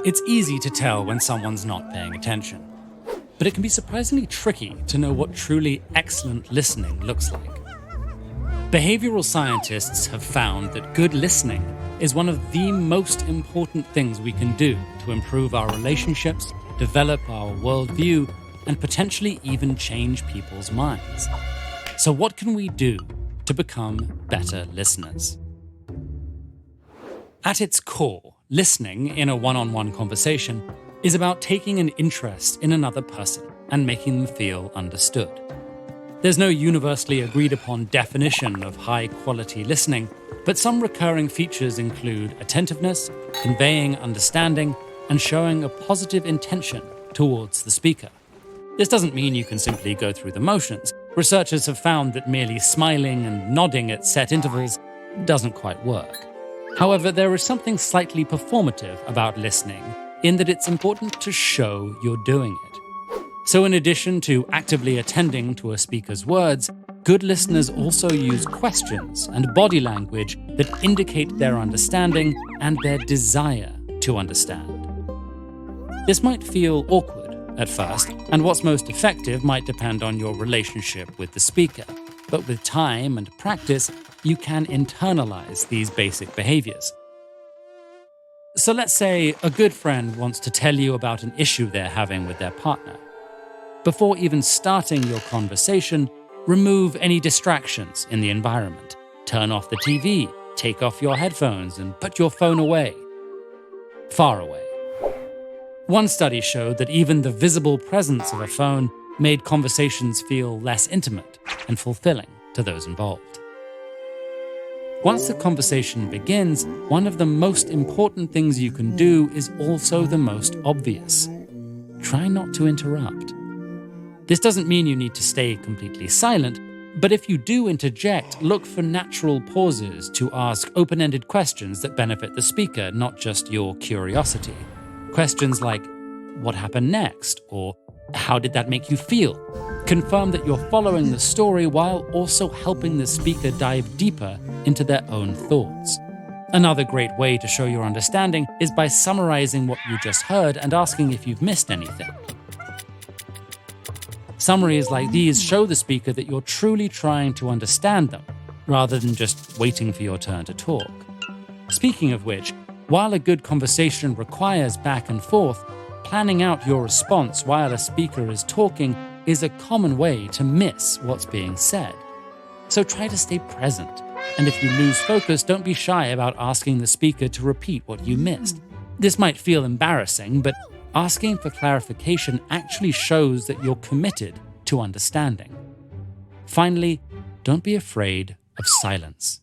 It's easy to tell when someone's not paying attention, but it can be surprisingly tricky to know what truly excellent listening looks like. Behavioral scientists have found that good listening is one of the most important things we can do to improve our relationships, develop our worldview, and potentially even change people's minds. So what can we do to become better listeners? At its core, listening in a one-on-one conversation is about taking an interest in another person and making them feel understood. There's no universally agreed upon definition of high-quality listening, but some recurring features include attentiveness, conveying understanding, and showing a positive intention towards the speaker. This doesn't mean you can simply go through the motions. Researchers have found that merely smiling and nodding at set intervals doesn't quite work. However, there is something slightly performative about listening in that it's important to show you're doing it. So in addition to actively attending to a speaker's words, good listeners also use questions and body language that indicate their understanding and their desire to understand. This might feel awkward at first, and what's most effective might depend on your relationship with the speaker. But with time and practice, you can internalize these basic behaviors. So let's say a good friend wants to tell you about an issue they're having with their partner. Before even starting your conversation, remove any distractions in the environment. Turn off the TV, take off your headphones, and put your phone away. Far away. One study showed that even the visible presence of a phone made conversations feel less intimate and fulfilling to those involved. Once the conversation begins, one of the most important things you can do is also the most obvious. Try not to interrupt. This doesn't mean you need to stay completely silent, but if you do interject, look for natural pauses to ask open-ended questions that benefit the speaker, not just your curiosity. Questions like, "What happened next?" or "How did that make you feel?" Confirm that you're following the story while also helping the speaker dive deeper into their own thoughts. Another great way to show your understanding is by summarizing what you just heard and asking if you've missed anything. Summaries like these show the speaker that you're truly trying to understand them, rather than just waiting for your turn to talk. Speaking of which, while a good conversation requires back and forth, planning out your response while a speaker is talking is a common way to miss what's being said. So try to stay present, and if you lose focus, don't be shy about asking the speaker to repeat what you missed. This might feel embarrassing, but asking for clarification actually shows that you're committed to understanding. Finally, don't be afraid of silence.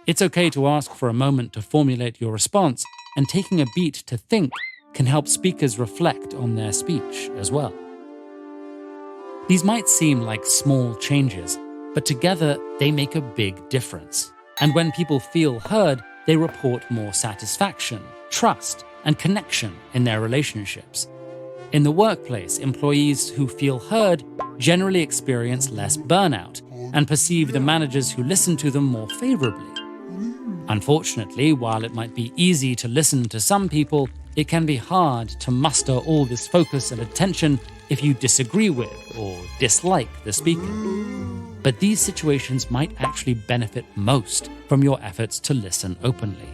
It's okay to ask for a moment to formulate your response, and taking a beat to think can help speakers reflect on their speech as well. These might seem like small changes, but together they make a big difference. And when people feel heard, they report more satisfaction, trust, and connection in their relationships. In the workplace, employees who feel heard generally experience less burnout and perceive the managers who listen to them more favorably. Unfortunately, while it might be easy to listen to some people, it can be hard to muster all this focus and attention if you disagree with or dislike the speaker. But these situations might actually benefit most from your efforts to listen openly.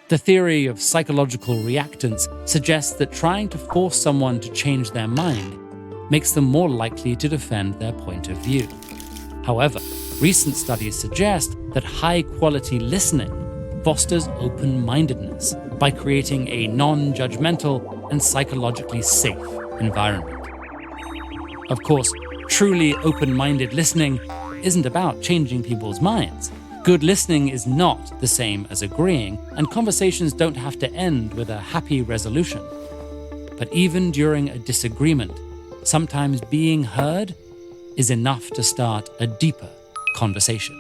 The theory of psychological reactance suggests that trying to force someone to change their mind makes them more likely to defend their point of view. However, recent studies suggest that high-quality listening fosters open-mindedness by creating a non-judgmental and psychologically safe environment. Of course, truly open-minded listening isn't about changing people's minds. Good listening is not the same as agreeing, and conversations don't have to end with a happy resolution. But even during a disagreement, sometimes being heard is enough to start a deeper conversation.